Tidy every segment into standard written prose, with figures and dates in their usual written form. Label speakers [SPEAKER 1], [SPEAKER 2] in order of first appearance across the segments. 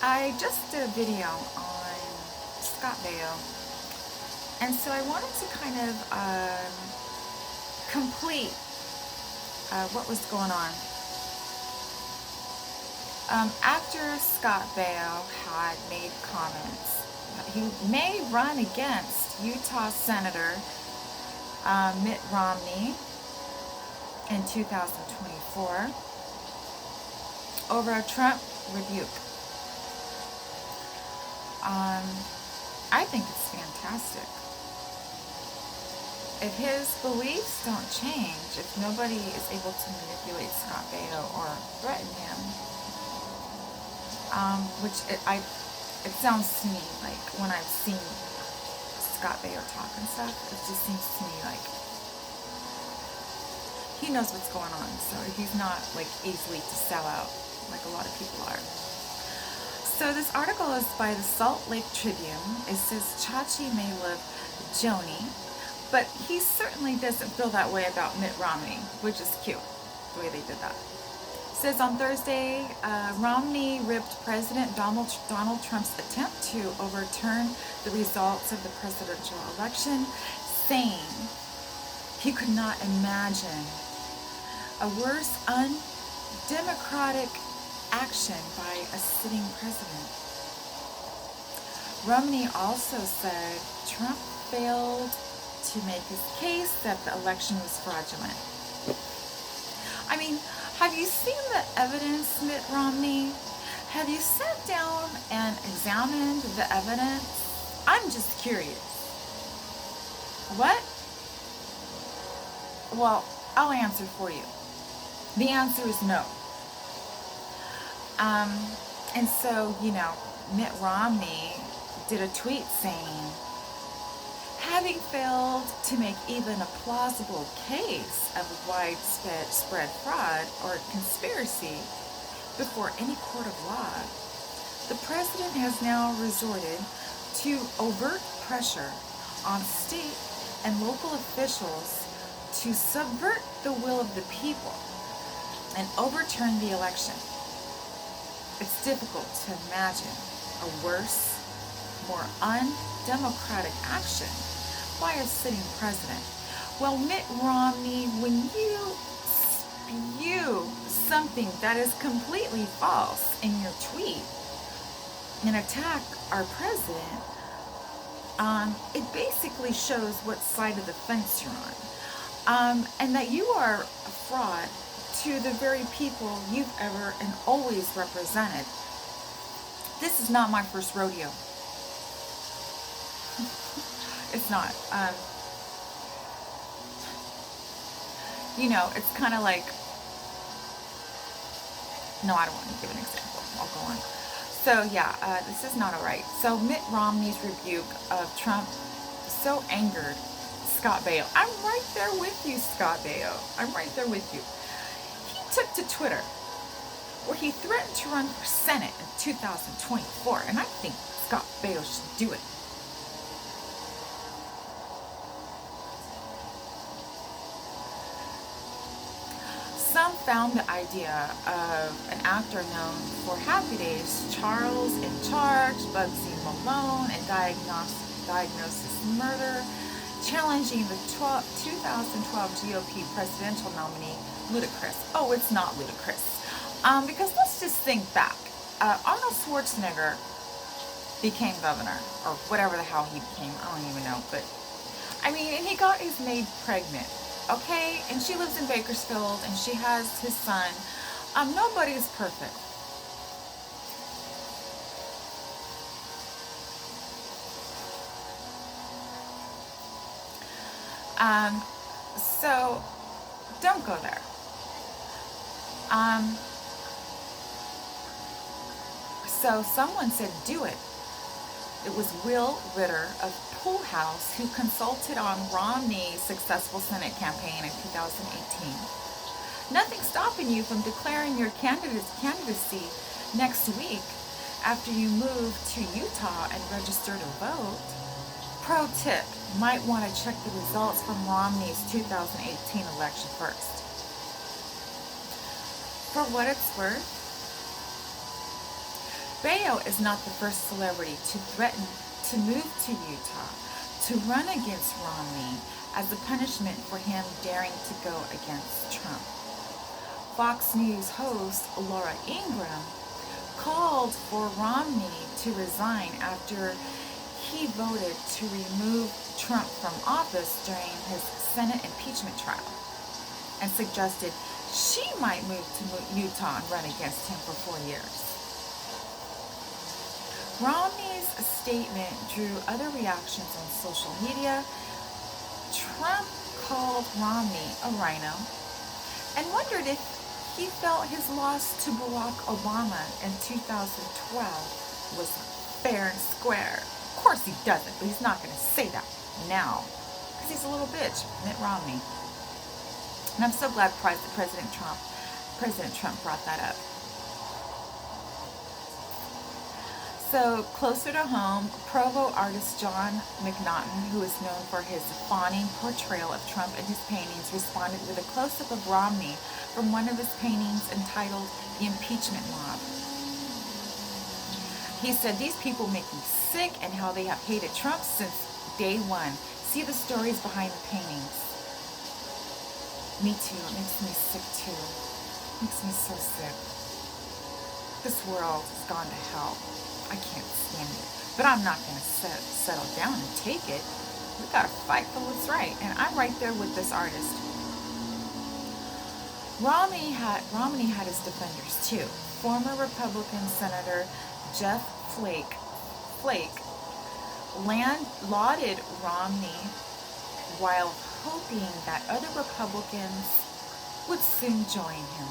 [SPEAKER 1] I just did a video on Scott Baio, and so I wanted to kind of complete what was going on. After Scott Baio had made comments, he may run against Utah Senator Mitt Romney in 2024 over a Trump rebuke. I think it's fantastic. If his beliefs don't change, if nobody is able to manipulate Scott Baio or threaten him, it sounds to me like when I've seen Scott Baio talk and stuff, it just seems to me like he knows what's going on, so he's not like easily to sell out like a lot of people are. So this article is by the Salt Lake Tribune. It says Chachi may love Joni, but he certainly doesn't feel that way about Mitt Romney, which is cute, the way they did that. It says on Thursday, Romney ripped President Donald Trump's attempt to overturn the results of the presidential election, saying he could not imagine a worse undemocratic action by a sitting president. Romney also said Trump failed to make his case that the election was fraudulent. I mean, have you seen the evidence, Mitt Romney? Have you sat down and examined the evidence? I'm just curious. What? Well, I'll answer for you. The answer is no. And so, Mitt Romney did a tweet saying, having failed to make even a plausible case of widespread fraud or conspiracy before any court of law, the president has now resorted to overt pressure on state and local officials to subvert the will of the people and overturn the election. It's difficult to imagine a worse, more undemocratic action by a sitting president. Well, Mitt Romney, when you spew something that is completely false in your tweet and attack our president, it basically shows what side of the fence you're on, and that you are a fraud to the very people you've ever and always represented. This is not my first rodeo. It's not. It's kind of like, no, I don't want to give an example. I'll go on. So yeah, this is not all right. So Mitt Romney's rebuke of Trump so angered Scott Baio. I'm right there with you, Scott Baio. I'm right there with you. He took to Twitter where he threatened to run for Senate in 2024, and I think Scott Baio should do it. Some found the idea of an actor known for Happy Days, Charles in Charge, Bugsy Malone, and Diagnosis Murder, challenging the 2012 GOP presidential nominee ludicrous. Oh, it's not ludicrous. Because let's just think back. Arnold Schwarzenegger became governor, or whatever the hell he became. I don't even know. But, and he got his maid pregnant. Okay? And she lives in Bakersfield, and she has his son. Nobody is perfect. So, don't go there. So someone said, do it. It was Will Ritter of Pool House who consulted on Romney's successful Senate campaign in 2018. Nothing's stopping you from declaring your candidacy next week after you move to Utah and register to vote. Pro tip, might want to check the results from Romney's 2018 election first. For what it's worth, Baio is not the first celebrity to threaten to move to Utah to run against Romney as a punishment for him daring to go against Trump. Fox News host Laura Ingraham called for Romney to resign after he voted to remove Trump from office during his Senate impeachment trial and suggested she might move to Utah and run against him for 4 years. Romney's statement drew other reactions on social media. Trump called Romney a rhino and wondered if he felt his loss to Barack Obama in 2012 was fair and square. Of course he doesn't, but he's not going to say that now because he's a little bitch, Mitt Romney. And I'm so glad President Trump brought that up. So, closer to home, Provo artist John McNaughton, who is known for his fawning portrayal of Trump in his paintings, responded with a close-up of Romney from one of his paintings entitled The Impeachment Mob. He said, "These people make me sick and how they have hated Trump since day one. See the stories behind the paintings." Me too. It makes me sick too. It makes me so sick. This world has gone to hell. I can't stand it. But I'm not going to settle down and take it. We got to fight for what's right. And I'm right there with this artist. Romney had his defenders too. Former Republican Senator Jeff Flake lauded Romney while hoping that other Republicans would soon join him.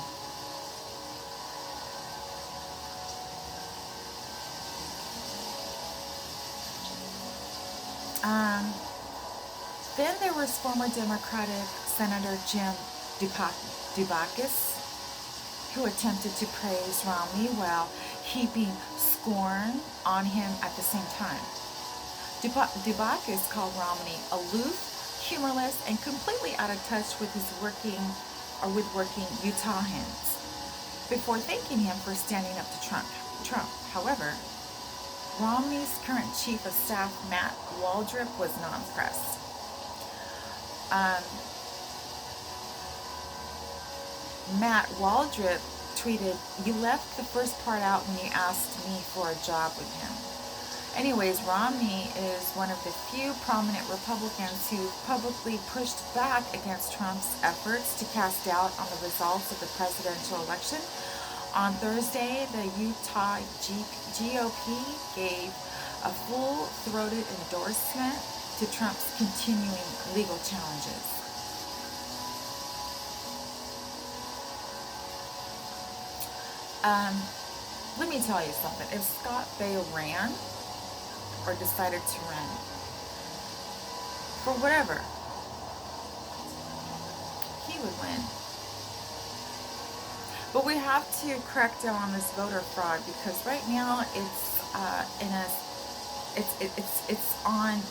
[SPEAKER 1] Then there was former Democratic Senator Jim Dubakis, who attempted to praise Romney while heaping scorn on him at the same time. Dubakis called Romney aloof, humorless, and completely out of touch with working Utahans, before thanking him for standing up to Trump. However, Romney's current chief of staff, Matt Waldrop, was not impressed. Matt Waldrop tweeted, "You left the first part out when you asked me for a job with him." Anyways, Romney is one of the few prominent Republicans who publicly pushed back against Trump's efforts to cast doubt on the results of the presidential election. On Thursday, the Utah GOP gave a full-throated endorsement to Trump's continuing legal challenges. Let me tell you something. If Scott Baio ran or decided to run for whatever, he would win. But we have to crack down on this voter fraud because right now it's on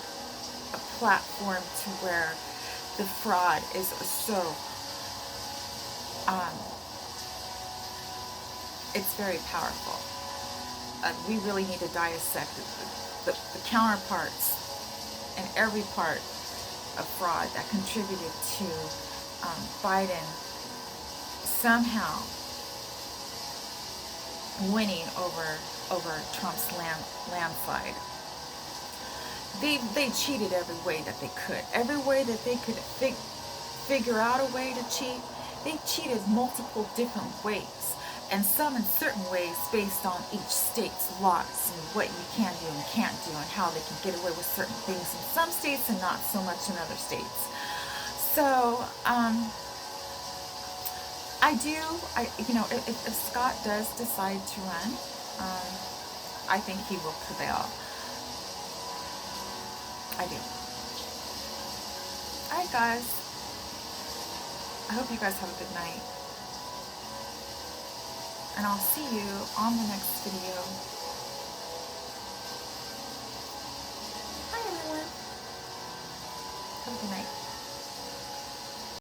[SPEAKER 1] a platform to where the fraud is so it's very powerful. We really need to dissect the counterparts and every part of fraud that contributed to Biden somehow winning over Trump's landslide. They cheated every way that they could. Every way that they could figure out a way to cheat, they cheated multiple different ways. And some in certain ways based on each state's laws and what you can do and can't do and how they can get away with certain things in some states and not so much in other states. So, if Scott does decide to run, I think he will prevail. I do. Alright guys, I hope you guys have a good night. And I'll see you on the next video.